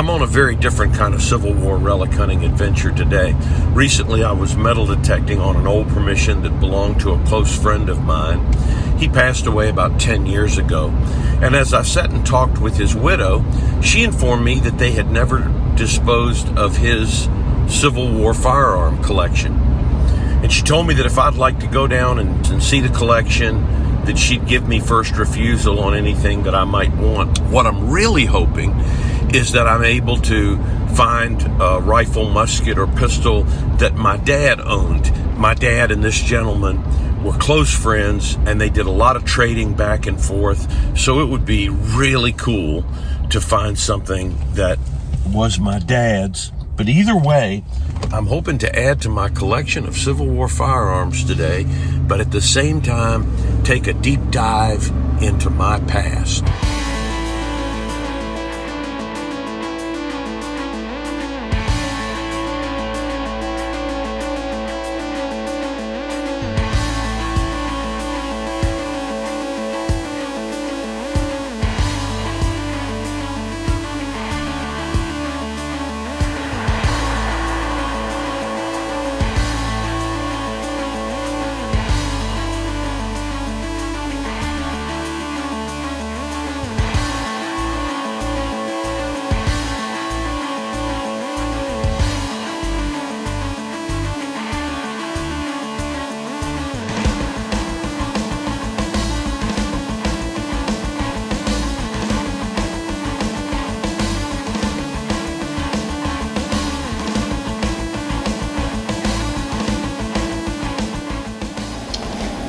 I'm on a very different kind of Civil War relic hunting adventure today. Recently, I was metal detecting on an old permission that belonged to a close friend of mine. He passed away about 10 years ago. And as I sat and talked with his widow, she informed me that they had never disposed of his Civil War firearm collection. And she told me that if I'd like to go down and see the collection, that she'd give me first refusal on anything that I might want. What I'm really hoping is that I'm able to find a rifle, musket, or pistol that my dad owned. My dad and this gentleman were close friends, and they did a lot of trading back and forth. So it would be really cool to find something that was my dad's. But either way, I'm hoping to add to my collection of Civil War firearms today, but at the same time, take a deep dive into my past.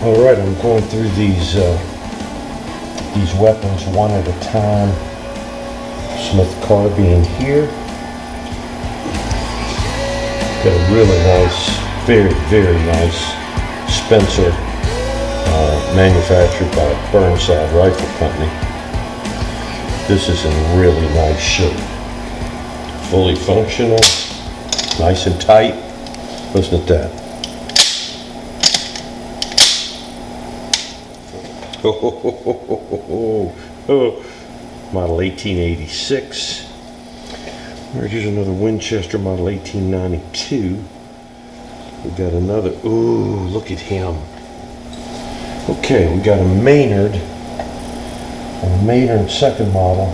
All right, I'm going through these weapons one at a time. Smith carbine here. Got a really nice, very, very nice Spencer, manufactured by Burnside Rifle Company. This is in really nice shape. Fully functional, nice and tight. Listen to that. Model 1886. Here's another Winchester model 1892. We got another, ooh, look at him. Okay, we got a Maynard second model.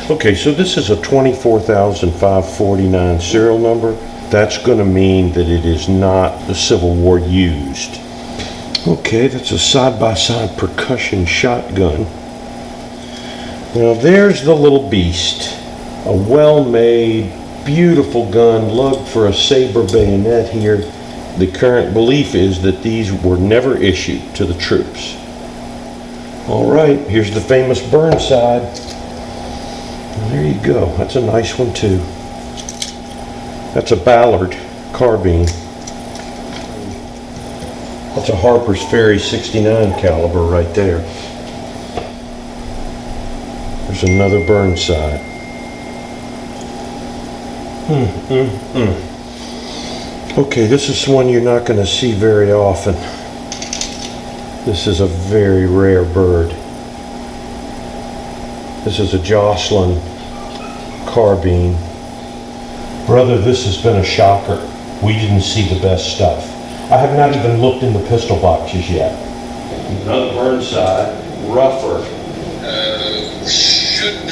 Okay, so this is a 24,549 serial number. That's going to mean that it is not the Civil War used. Okay, that's a side-by-side percussion shotgun. Now there's the little beast. A well-made, beautiful gun, lugged for a saber bayonet here. The current belief is that these were never issued to the troops. All right, here's the famous Burnside. There you go, that's a nice one too. That's a Ballard carbine. That's a Harper's Ferry 69 caliber right there. There's another Burnside. Okay, this is one you're not going to see very often. This is a very rare bird. This is a Jocelyn carbine. Brother, this has been a shocker. We didn't see the best stuff. I have not even looked in the pistol boxes yet. Another Burnside, rougher. Should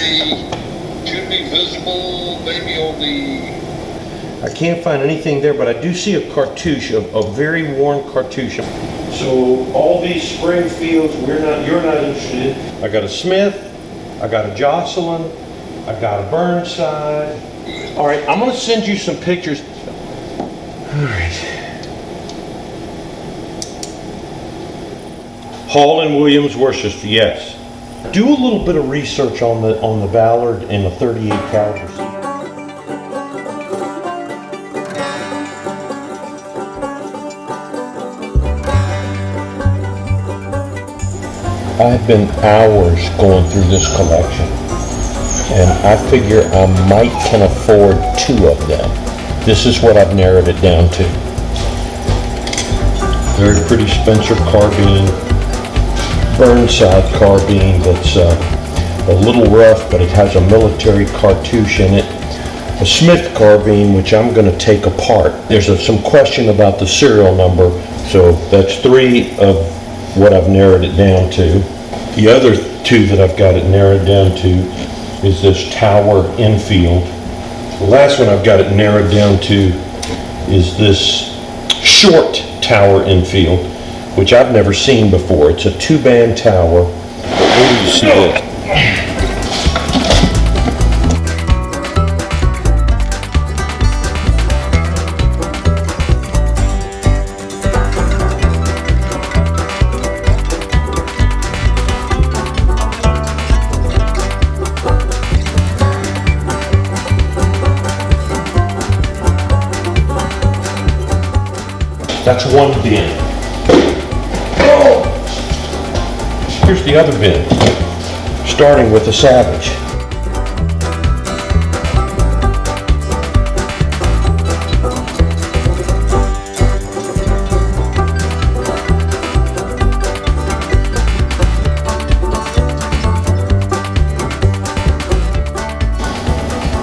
be visible, maybe on the... I can't find anything there, but I do see a cartouche, a very worn cartouche. So all these Springfields, you're not interested in. I got a Smith, I got a Jocelyn, I got a Burnside. All right, I'm gonna send you some pictures. All right. Hall and Williams, Worcester, yes. Do a little bit of research on the Ballard and the 38 caliber. I've been hours going through this collection, and I figure I might can afford 2 of them. This is what I've narrowed it down to. Very pretty Spencer carbine, Burnside carbine that's a little rough, but it has a military cartouche in it. a Smith carbine, which I'm going to take apart. There's some question about the serial number, so that's 3 of what I've narrowed it down to. The other 2 that I've got it narrowed down to is this Tower Enfield. The last one I've got it narrowed down to is this short Tower Enfield, which I've never seen before. It's a 2-band tower. Where do you see it? That's one bin. Oh! Here's the other bin, starting with the Savage.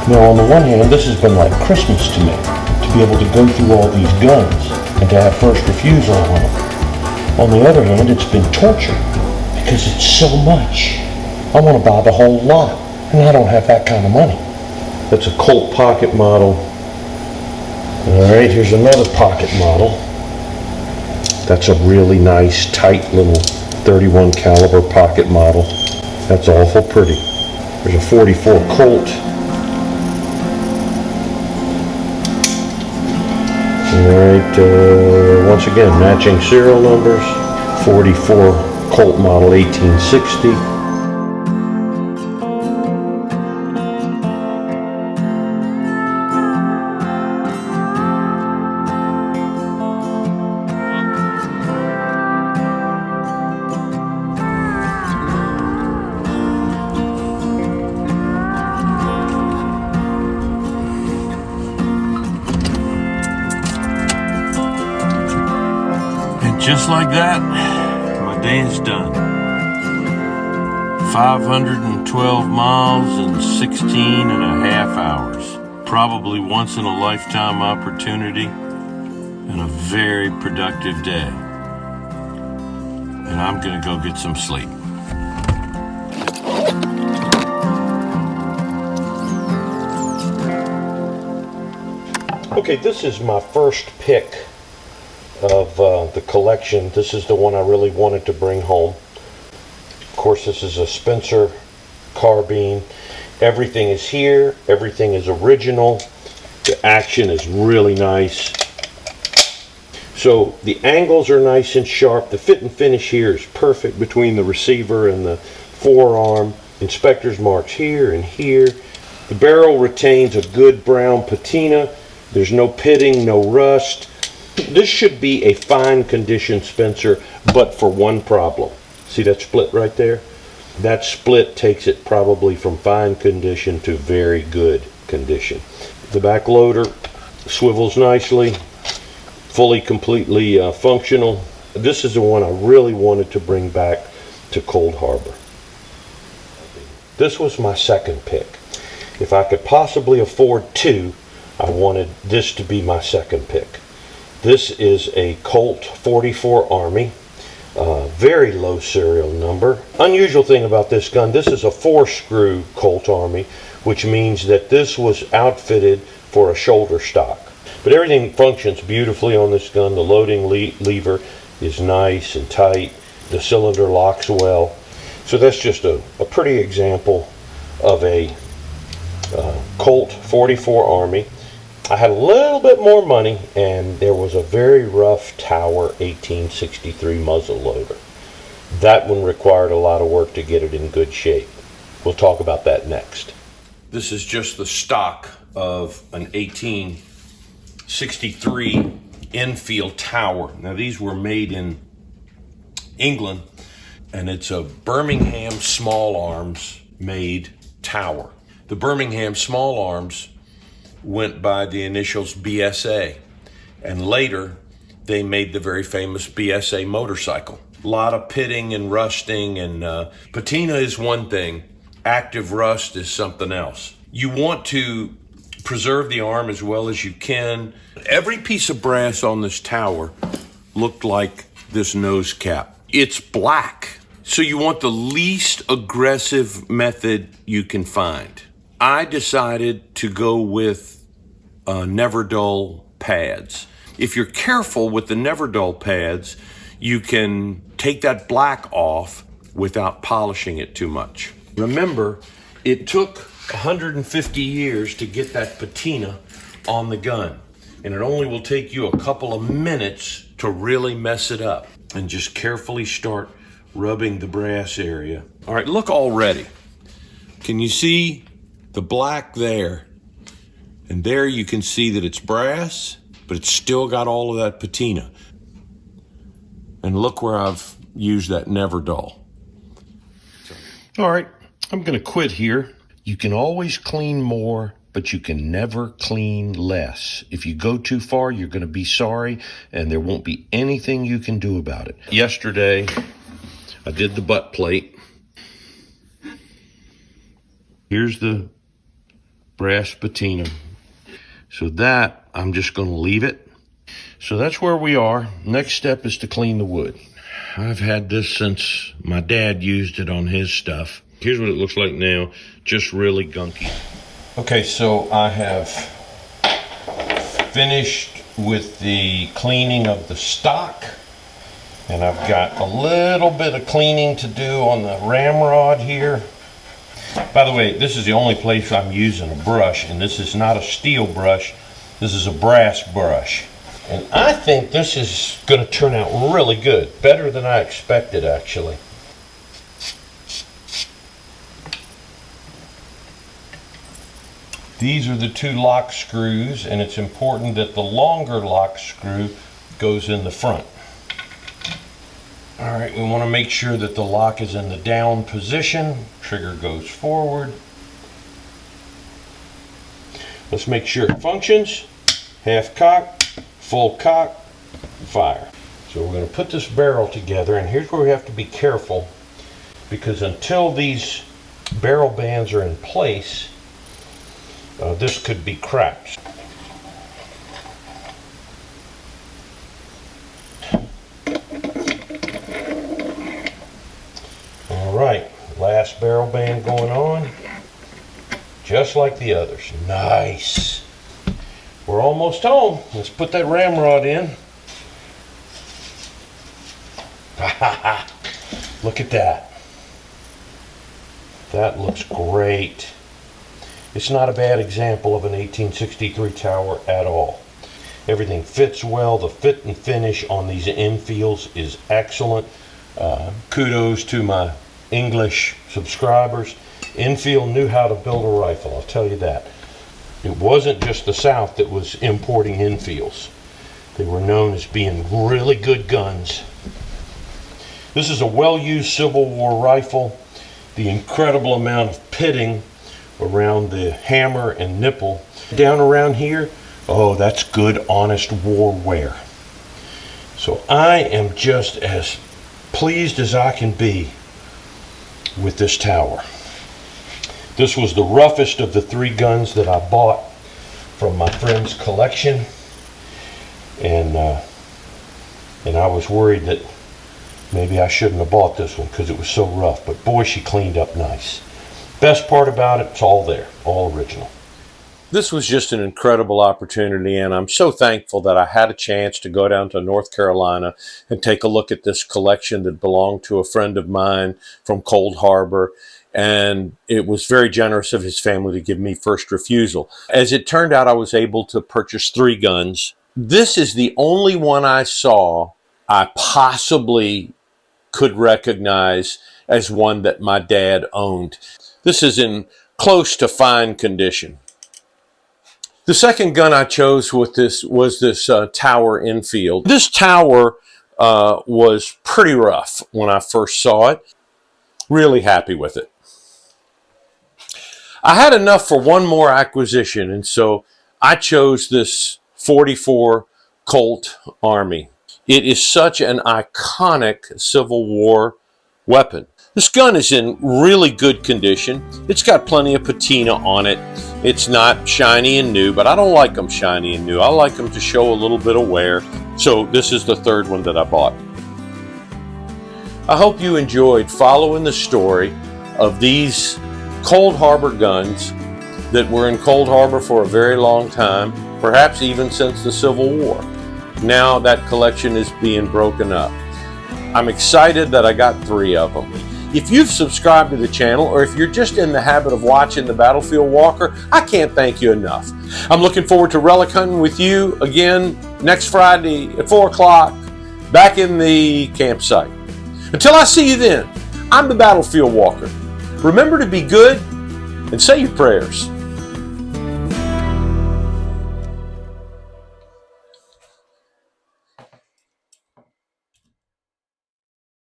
Now, on the one hand, this has been like Christmas to me, to be able to go through all these guns and to have first refusal on them. On the other hand, it's been torture because it's so much. I want to buy the whole lot, and I don't have that kind of money. That's a Colt pocket model. All right, here's another pocket model. That's a really nice, tight little 31 caliber pocket model. That's awful pretty. There's a 44 Colt. Alright, once again, matching serial numbers, 44 Colt model 1860. Just like that, my day is done. 512 miles in 16 and a half hours. Probably once in a lifetime opportunity and a very productive day. And I'm gonna go get some sleep. Okay, this is my first pick of the collection. This is the one I really wanted to bring home. Of course, this is a Spencer carbine. Everything is here. Everything is original. The action is really nice. So the angles are nice and sharp. The fit and finish here is perfect between the receiver and the forearm. Inspector's marks here and here. The barrel retains a good brown patina. There's no pitting, no rust. This should be a fine condition Spencer, but for one problem. See that split right there? That split takes it probably from fine condition to very good condition. The back loader swivels nicely, fully, completely functional. This is the one I really wanted to bring back to Cold Harbor. This was my second pick. If I could possibly afford 2, I wanted this to be my second pick. This is a Colt 44 Army, very low serial number. Unusual thing about this gun, this is a 4-screw Colt Army, which means that this was outfitted for a shoulder stock. But everything functions beautifully on this gun. The loading lever is nice and tight. The cylinder locks well. So that's just a pretty example of a Colt 44 Army. I had a little bit more money, and there was a very rough Tower 1863 muzzle loader. That one required a lot of work to get it in good shape. We'll talk about that next. This is just the stock of an 1863 Enfield Tower. Now these were made in England, and it's a Birmingham small arms made tower. The Birmingham small arms went by the initials BSA, and later they made the very famous BSA motorcycle. A lot of pitting and rusting, and patina is one thing, active rust is something else. You want to preserve the arm as well as you can. Every piece of brass on this tower looked like this nose cap. It's black, so you want the least aggressive method you can find. I decided to go with Never Dull pads. If you're careful with the Never Dull pads, you can take that black off without polishing it too much. Remember, it took 150 years to get that patina on the gun, and it only will take you a couple of minutes to really mess it up. And just carefully start rubbing the brass area. All right, look already. Can you see the black there? And there you can see that it's brass, but it's still got all of that patina. And look where I've used that Never Dull. All right, I'm gonna quit here. You can always clean more, but you can never clean less. If you go too far, you're gonna be sorry, and there won't be anything you can do about it. Yesterday, I did the butt plate. Here's the brass patina. So that, I'm just gonna leave it. So that's where we are. Next step is to clean the wood. I've had this since my dad used it on his stuff. Here's what it looks like now, just really gunky. Okay, so I have finished with the cleaning of the stock, and I've got a little bit of cleaning to do on the ramrod here. By the way, this is the only place I'm using a brush, and this is not a steel brush, this is a brass brush. And I think this is going to turn out really good, better than I expected actually. These are the two lock screws, and it's important that the longer lock screw goes in the front. All right, we want to make sure that the lock is in the down position. Trigger goes forward. Let's make sure it functions. Half cock, full cock, fire. So we're going to put this barrel together, and here's where we have to be careful, because until these barrel bands are in place, this could be cracked. All right, last barrel band going on, just like the others. Nice. We're almost home. Let's put that ramrod in. Look at that. That looks great. It's not a bad example of an 1863 tower at all. Everything fits well. The fit and finish on these Enfields is excellent. Kudos to my English subscribers. Enfield knew how to build a rifle, I'll tell you that. It wasn't just the South that was importing Enfields. They were known as being really good guns. This is a well-used Civil War rifle. The incredible amount of pitting around the hammer and nipple. Down around here, oh, that's good, honest war wear. So I am just as pleased as I can be with this tower. This was the roughest of the three guns that I bought from my friend's collection, and I was worried that maybe I shouldn't have bought this one because it was so rough, but boy, she cleaned up nice. Best part about it, it's all there, all original. This was just an incredible opportunity, and I'm so thankful that I had a chance to go down to North Carolina and take a look at this collection that belonged to a friend of mine from Cold Harbor, and it was very generous of his family to give me first refusal. As it turned out, I was able to purchase 3 guns. This is the only one I saw I possibly could recognize as one that my dad owned. This is in close to fine condition. The second gun I chose with this was this Tower Enfield. This tower was pretty rough when I first saw it. Really happy with it. I had enough for one more acquisition, and so I chose this 44 Colt Army. It is such an iconic Civil War weapon. This gun is in really good condition. It's got plenty of patina on it, It's not shiny and new, but I don't like them shiny and new. I like them to show a little bit of wear. So this is the third one that I bought. I hope you enjoyed following the story of these Cold Harbor guns that were in Cold Harbor for a very long time, perhaps even since the Civil War. Now that collection is being broken up. I'm excited that I got 3 of them. If you've subscribed to the channel, or if you're just in the habit of watching the Battlefield Walker, I can't thank you enough. I'm looking forward to relic hunting with you again next Friday at 4 o'clock, back in the campsite. Until I see you then, I'm the Battlefield Walker. Remember to be good and say your prayers.